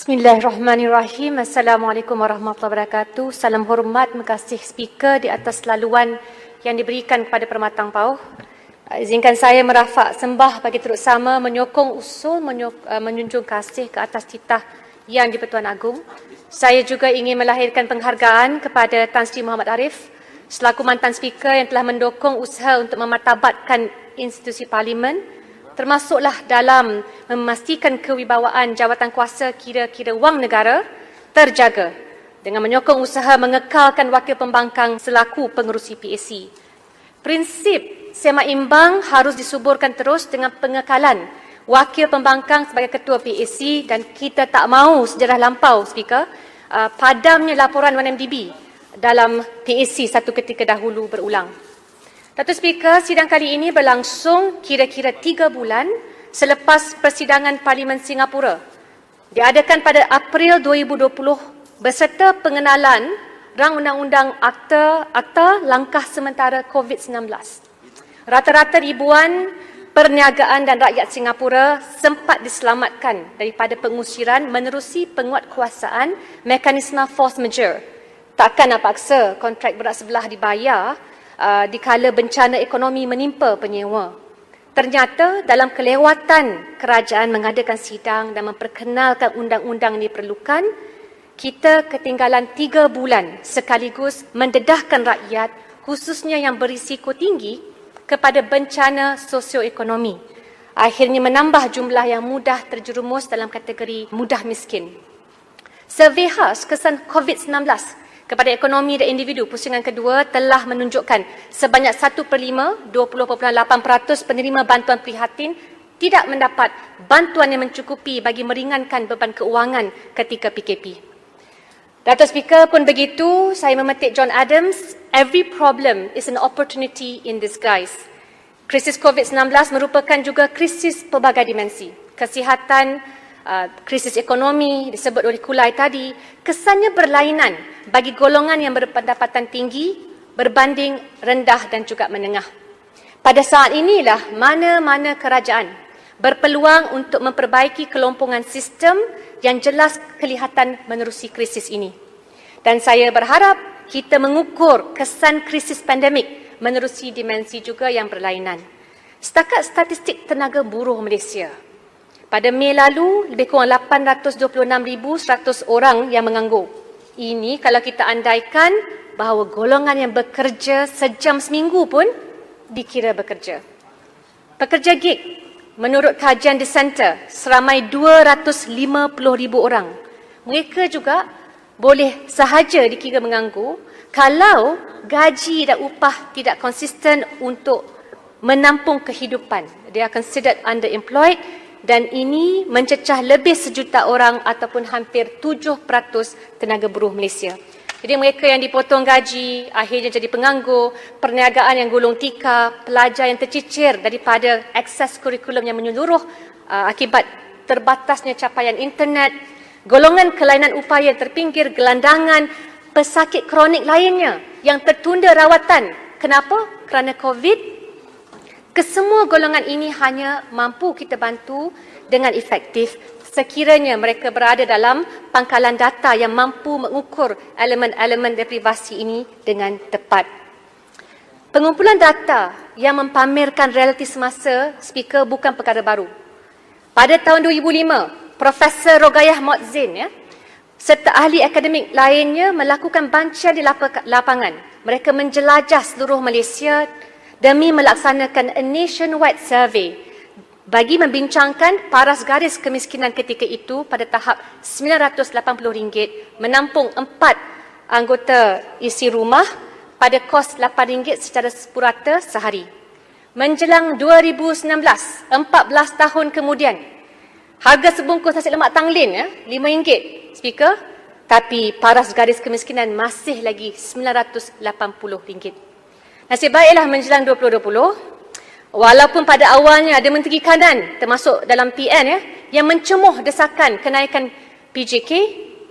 Bismillahirrahmanirrahim. Assalamualaikum warahmatullahi wabarakatuh. Salam hormat, terima kasih speaker di atas laluan yang diberikan kepada Permatang Pauh. Izinkan saya merafak sembah bagi turut sama menyokong usul menjunjung kasih ke atas titah Yang di-Pertuan Agong. Saya juga ingin melahirkan penghargaan kepada Tan Sri Muhammad Arif selaku mantan speaker yang telah mendukung usaha untuk memartabatkan institusi parlimen, termasuklah dalam memastikan kewibawaan jawatan kuasa kira-kira wang negara terjaga dengan menyokong usaha mengekalkan wakil pembangkang selaku pengerusi PAC. Prinsip seimbang harus disuburkan terus dengan pengekalan wakil pembangkang sebagai ketua PAC dan kita tak mahu sejarah lampau, speaker, padamnya laporan 1MDB dalam PAC satu ketika dahulu berulang. Datuk Speaker, sidang kali ini berlangsung kira-kira 3 bulan selepas persidangan Parlimen Singapura. Diadakan pada April 2020 berserta pengenalan rang undang-undang Akta Langkah Sementara COVID-19. Rata-rata ribuan perniagaan dan rakyat Singapura sempat diselamatkan daripada pengusiran menerusi penguatkuasaan mekanisme force majeure. Takkan nak paksa kontrak berat sebelah dibayar dikala bencana ekonomi menimpa penyewa. Ternyata dalam kelewatan kerajaan mengadakan sidang dan memperkenalkan undang-undang yang diperlukan, kita ketinggalan 3 bulan sekaligus mendedahkan rakyat khususnya yang berisiko tinggi kepada bencana sosioekonomi. Akhirnya menambah jumlah yang mudah terjerumus dalam kategori mudah miskin. Survei khas kesan COVID-19 kepada ekonomi dan individu pusingan kedua telah menunjukkan sebanyak 1/5, 20.8% penerima bantuan prihatin tidak mendapat bantuan yang mencukupi bagi meringankan beban keuangan ketika PKP. Datuk Speaker, pun begitu, saya memetik John Adams, every problem is an opportunity in disguise. Krisis COVID-19 merupakan juga krisis pelbagai dimensi. Kesihatan, krisis ekonomi disebut oleh Kulai tadi, kesannya berlainan bagi golongan yang berpendapatan tinggi berbanding rendah dan juga menengah. Pada saat inilah mana-mana kerajaan berpeluang untuk memperbaiki kelompongan sistem yang jelas kelihatan menerusi krisis ini. Dan saya berharap kita mengukur kesan krisis pandemik menerusi dimensi juga yang berlainan. Setakat statistik tenaga buruh Malaysia, pada Mei lalu, lebih kurang 826,100 orang yang menganggur. Ini kalau kita andaikan bahawa golongan yang bekerja sejam seminggu pun dikira bekerja. Pekerja gig, menurut kajian The Centre, seramai 250,000 orang. Mereka juga boleh sahaja dikira menganggur kalau gaji dan upah tidak konsisten untuk menampung kehidupan. They are considered underemployed. Dan ini mencecah lebih 1 juta orang ataupun hampir 7% tenaga buruh Malaysia. Jadi mereka yang dipotong gaji, akhirnya jadi penganggur, perniagaan yang gulung tikar, pelajar yang tercicir daripada akses kurikulum yang menyeluruh akibat terbatasnya capaian internet, golongan kelainan upaya yang terpinggir, gelandangan, pesakit kronik lainnya yang tertunda rawatan. Kenapa? Kerana COVID. Kesemua golongan ini hanya mampu kita bantu dengan efektif sekiranya mereka berada dalam pangkalan data yang mampu mengukur elemen-elemen deprivasi ini dengan tepat. Pengumpulan data yang mempamerkan realiti semasa, speaker, bukan perkara baru. Pada tahun 2005, Profesor Rogayah Motzin serta ahli akademik lainnya melakukan bancian di lapangan. Mereka menjelajah seluruh Malaysia demi melaksanakan a nationwide survey bagi membincangkan paras garis kemiskinan ketika itu pada tahap RM980 menampung 4 anggota isi rumah pada kos RM8 secara purata sehari. Menjelang 2019, 14 tahun kemudian, harga sebungkus nasi lemak Tanglin RM5, speaker, tapi paras garis kemiskinan masih lagi RM980. Nasib baiklah menjelang 2020, walaupun pada awalnya ada Menteri Kanan termasuk dalam PN yang mencemuh desakan kenaikan PJK,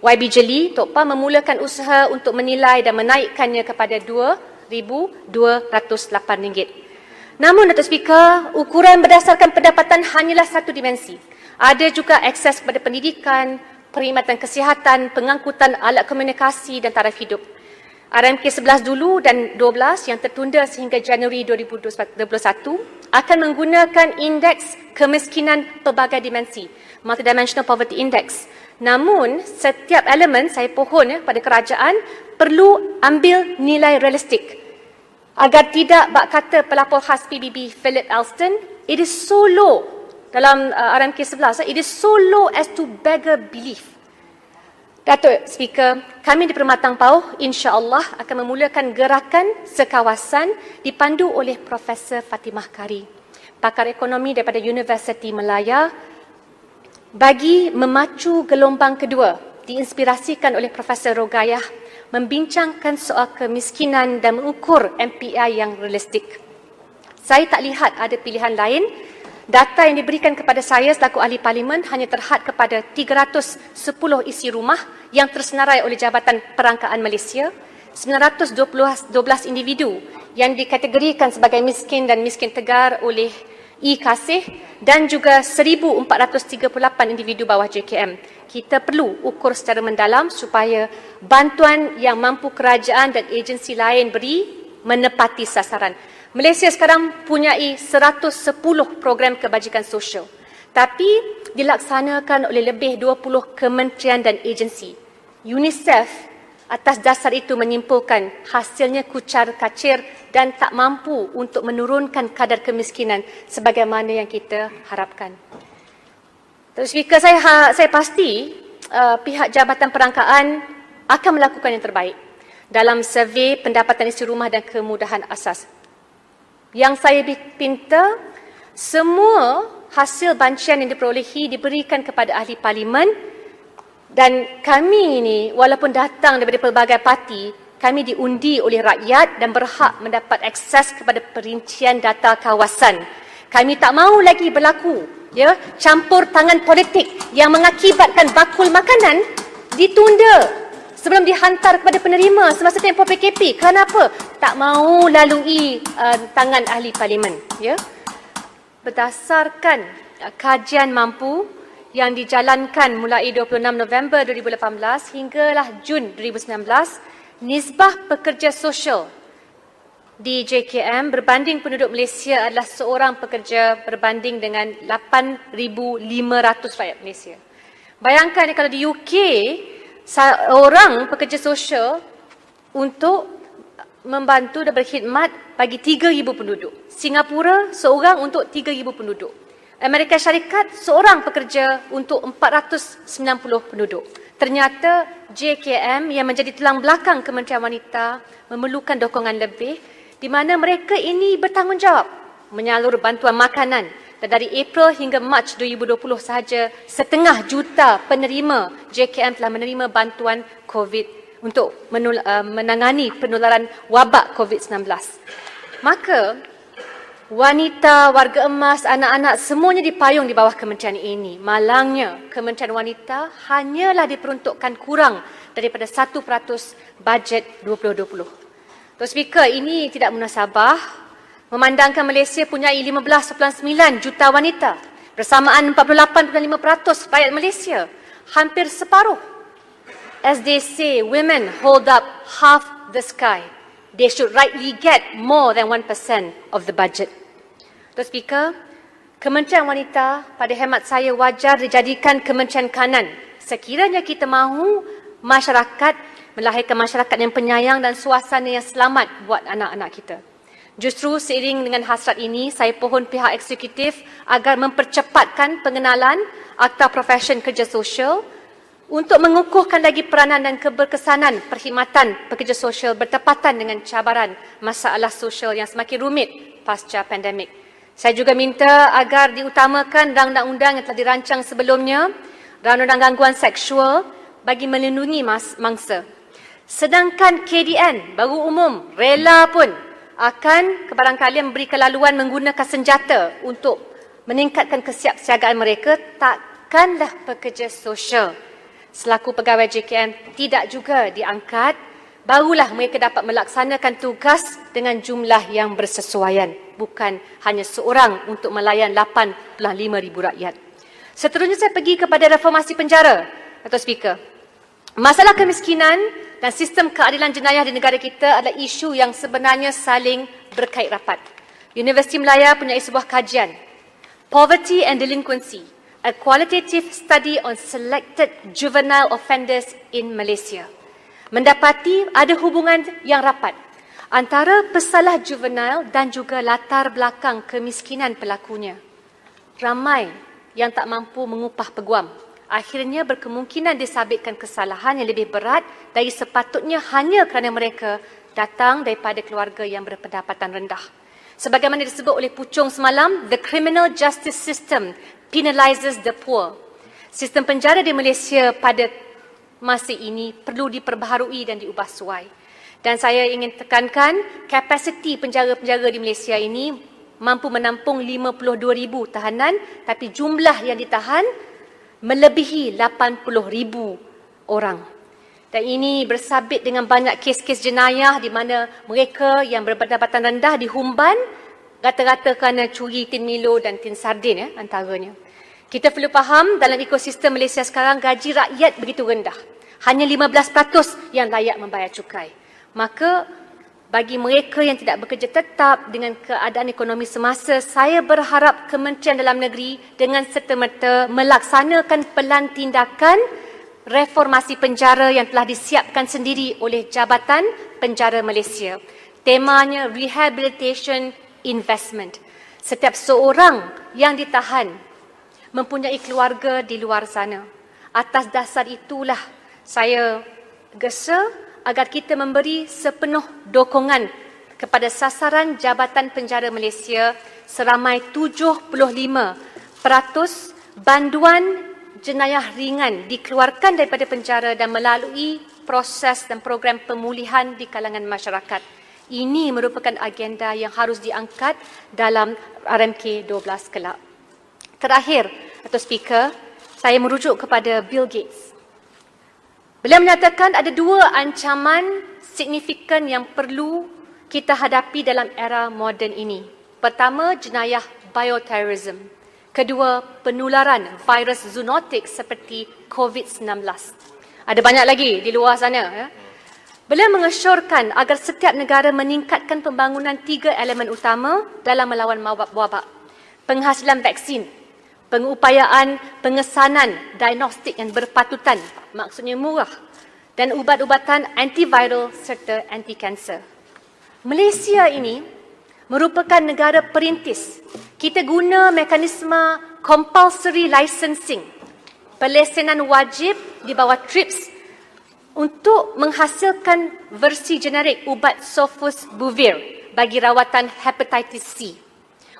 YB Jeli, Tok Pa memulakan usaha untuk menilai dan menaikkannya kepada RM2,208. Namun, Datuk Speaker, ukuran berdasarkan pendapatan hanyalah satu dimensi. Ada juga akses kepada pendidikan, perkhidmatan kesihatan, pengangkutan alat komunikasi dan taraf hidup. RMK 11 dulu dan 12 yang tertunda sehingga Januari 2021 akan menggunakan indeks kemiskinan pelbagai dimensi, Multidimensional Poverty Index. Namun, setiap elemen saya pohon pada kerajaan perlu ambil nilai realistik. Agar tidak bak kata pelapor khas PBB Philip Alston, it is so low dalam RMK 11, it is so low as to beggar belief. Datuk Speaker, kami di Perkhidmatan PAUH insya-Allah akan memulakan gerakan sekawasan dipandu oleh Profesor Fatimah Kari, pakar ekonomi daripada Universiti Malaya, bagi memacu gelombang kedua diinspirasikan oleh Profesor Rogayah membincangkan soal kemiskinan dan mengukur MPI yang realistik. Saya tak lihat ada pilihan lain. Data yang diberikan kepada saya selaku ahli parlimen hanya terhad kepada 310 isi rumah yang tersenarai oleh Jabatan Perangkaan Malaysia, 912 individu yang dikategorikan sebagai miskin dan miskin tegar oleh E-Kasih dan juga 1,438 individu bawah JKM. Kita perlu ukur secara mendalam supaya bantuan yang mampu kerajaan dan agensi lain beri menepati sasaran. Malaysia sekarang punyai 110 program kebajikan sosial, tapi dilaksanakan oleh lebih 20 kementerian dan agensi. UNICEF atas dasar itu menyimpulkan hasilnya kucar-kacir dan tak mampu untuk menurunkan kadar kemiskinan sebagaimana yang kita harapkan. Terus Speaker, saya pasti pihak Jabatan Perangkaan akan melakukan yang terbaik dalam survey pendapatan isi rumah dan kemudahan asas. Yang saya pinta, semua hasil bancian yang diperolehi diberikan kepada ahli parlimen dan kami ini walaupun datang daripada pelbagai parti, kami diundi oleh rakyat dan berhak mendapat akses kepada perincian data kawasan. Kami tak mahu lagi berlaku campur tangan politik yang mengakibatkan bakul makanan ditunda sebelum dihantar kepada penerima semasa tempoh PKP. Kenapa? Tak mahu lalui tangan ahli parlimen. Berdasarkan kajian mampu yang dijalankan mulai 26 November 2018 hinggalah Jun 2019, nisbah pekerja sosial di JKM berbanding penduduk Malaysia adalah seorang pekerja berbanding dengan 8,500 rakyat Malaysia. Bayangkan kalau di UK, seorang pekerja sosial untuk membantu dan berkhidmat bagi 3,000 penduduk. Singapura, seorang untuk 3,000 penduduk. Amerika Syarikat, seorang pekerja untuk 490 penduduk. Ternyata JKM yang menjadi tulang belakang Kementerian Wanita memerlukan dokongan lebih di mana mereka ini bertanggungjawab menyalur bantuan makanan. Dan dari April hingga Mac 2020 sahaja 500,000 penerima JKM telah menerima bantuan COVID untuk menangani penularan wabak COVID-19. Maka wanita, warga emas, anak-anak semuanya dipayung di bawah kementerian ini. Malangnya Kementerian Wanita hanyalah diperuntukkan kurang daripada 1% bajet 2020. Tuan Speaker, ini tidak munasabah memandangkan Malaysia punya 15.9 juta wanita bersamaan 48.5% rakyat Malaysia, hampir separuh. As they say, women hold up half the sky. They should rightly get more than 1% of the budget. Tuan Speaker, Kementerian Wanita pada hemat saya wajar dijadikan kementerian kanan sekiranya kita mahu masyarakat melahirkan masyarakat yang penyayang dan suasana yang selamat buat anak-anak kita. Justru seiring dengan hasrat ini, saya pohon pihak eksekutif agar mempercepatkan pengenalan Akta Profesion Kerja Sosial untuk mengukuhkan lagi peranan dan keberkesanan perkhidmatan pekerja sosial bertepatan dengan cabaran masalah sosial yang semakin rumit pasca pandemik. Saya juga minta agar diutamakan undang-undang yang telah dirancang sebelumnya, undang-undang gangguan seksual bagi melindungi mangsa. Sedangkan KDN, baru umum, rela pun akan kebarangkalian memberikan laluan menggunakan senjata untuk meningkatkan kesiapsiagaan mereka, takkanlah pekerja sosial selaku pegawai JKM tidak juga diangkat, barulah mereka dapat melaksanakan tugas dengan jumlah yang bersesuaian, bukan hanya seorang untuk melayan 85,000 rakyat. Seterusnya saya pergi kepada reformasi penjara. Dato' Speaker, masalah kemiskinan dan sistem keadilan jenayah di negara kita adalah isu yang sebenarnya saling berkait rapat. Universiti Melaya punya sebuah kajian, Poverty and Delinquency, a qualitative study on selected juvenile offenders in Malaysia, mendapati ada hubungan yang rapat antara pesalah juvenile dan juga latar belakang kemiskinan pelakunya. Ramai yang tak mampu mengupah peguam akhirnya berkemungkinan disabitkan kesalahan yang lebih berat dari sepatutnya hanya kerana mereka datang daripada keluarga yang berpendapatan rendah. Sebagaimana disebut oleh Puchong semalam, the criminal justice system penalizes the poor. Sistem penjara di Malaysia pada masa ini perlu diperbaharui dan diubah suai. Dan saya ingin tekankan, kapasiti penjara-penjara di Malaysia ini mampu menampung 52,000 tahanan, tapi jumlah yang ditahan melebihi 80,000 orang. Dan ini bersabit dengan banyak kes-kes jenayah di mana mereka yang berpendapatan rendah dihumban rata-rata kerana curi tin Milo dan tin sardin antaranya. Kita perlu faham dalam ekosistem Malaysia sekarang gaji rakyat begitu rendah. Hanya 15% yang layak membayar cukai. Maka bagi mereka yang tidak bekerja tetap dengan keadaan ekonomi semasa, saya berharap Kementerian Dalam Negeri dengan serta-merta melaksanakan pelan tindakan reformasi penjara yang telah disiapkan sendiri oleh Jabatan Penjara Malaysia. Temanya Rehabilitation Investment. Setiap seorang yang ditahan mempunyai keluarga di luar sana. Atas dasar itulah saya gesa agar kita memberi sepenuh dukungan kepada sasaran Jabatan Penjara Malaysia seramai 75% banduan jenayah ringan dikeluarkan daripada penjara dan melalui proses dan program pemulihan di kalangan masyarakat. Ini merupakan agenda yang harus diangkat dalam RMK 12 kelak. Terakhir, Dato' Speaker, saya merujuk kepada Bill Gates. Beliau menyatakan ada dua ancaman signifikan yang perlu kita hadapi dalam era moden ini. Pertama, jenayah bioterrorism. Kedua, penularan virus zoonotik seperti COVID-19. Ada banyak lagi di luar sana. Beliau mengesyorkan agar setiap negara meningkatkan pembangunan 3 elemen utama dalam melawan wabak. Penghasilan vaksin, pengupayaan pengesanan diagnostik yang berpatutan, maksudnya murah, dan ubat-ubatan antiviral serta anti-kanser. Malaysia ini merupakan negara perintis. Kita guna mekanisme compulsory licensing, pelesenan wajib di bawah TRIPS untuk menghasilkan versi generik ubat Sofosbuvir bagi rawatan hepatitis C.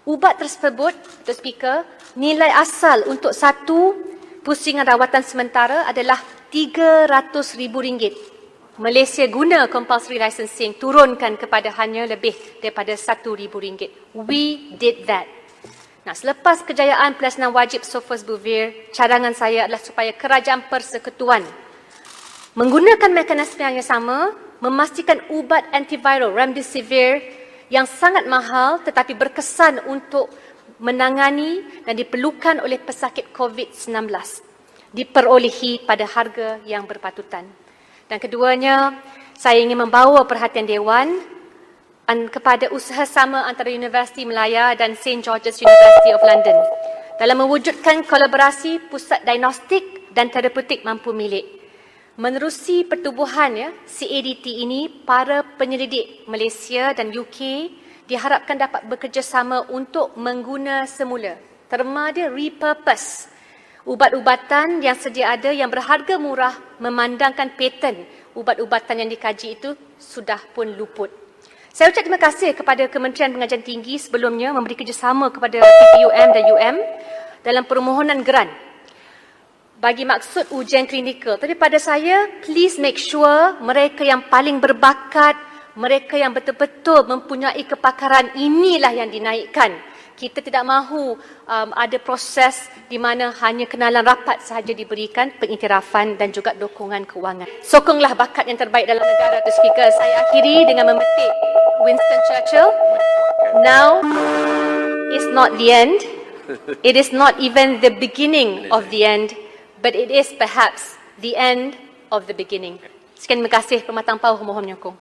Ubat tersebut, Dr. Speaker, nilai asal untuk satu pusingan rawatan sementara adalah RM300,000. Malaysia guna compulsory licensing, turunkan kepada hanya lebih daripada RM1,000. We did that. Nah, selepas kejayaan pelaksanaan wajib Sofosbuvir, cadangan saya adalah supaya Kerajaan Persekutuan menggunakan mekanisme yang sama, memastikan ubat antiviral Remdesivir yang sangat mahal tetapi berkesan untuk menangani dan diperlukan oleh pesakit COVID-19 diperolehi pada harga yang berpatutan. Dan keduanya, saya ingin membawa perhatian Dewan kepada usaha sama antara Universiti Melaya dan St. George's University of London dalam mewujudkan kolaborasi pusat diagnostik dan terapeutik mampu milik. Menerusi pertubuhan CADT ini, para penyelidik Malaysia dan UK diharapkan dapat bekerjasama untuk mengguna semula, terma dia repurpose ubat-ubatan yang sedia ada yang berharga murah, memandangkan paten ubat-ubatan yang dikaji itu sudah pun luput. Saya ucap terima kasih kepada Kementerian Pengajian Tinggi sebelumnya memberi kerjasama kepada PPUM dan UM dalam permohonan geran bagi maksud ujian klinikal. Tapi pada saya, please make sure mereka yang paling berbakat, mereka yang betul-betul mempunyai kepakaran, inilah yang dinaikkan. Kita tidak mahu ada proses di mana hanya kenalan rapat sahaja diberikan, pengiktirafan dan juga dukungan kewangan. Sokonglah bakat yang terbaik dalam negara, Tuan Speaker. Saya akhiri dengan memetik Winston Churchill. Now is not the end. It is not even the beginning of the end, but it is perhaps the end of the beginning. Sekian terima kasih Permatang Pauh, mohon menyokong.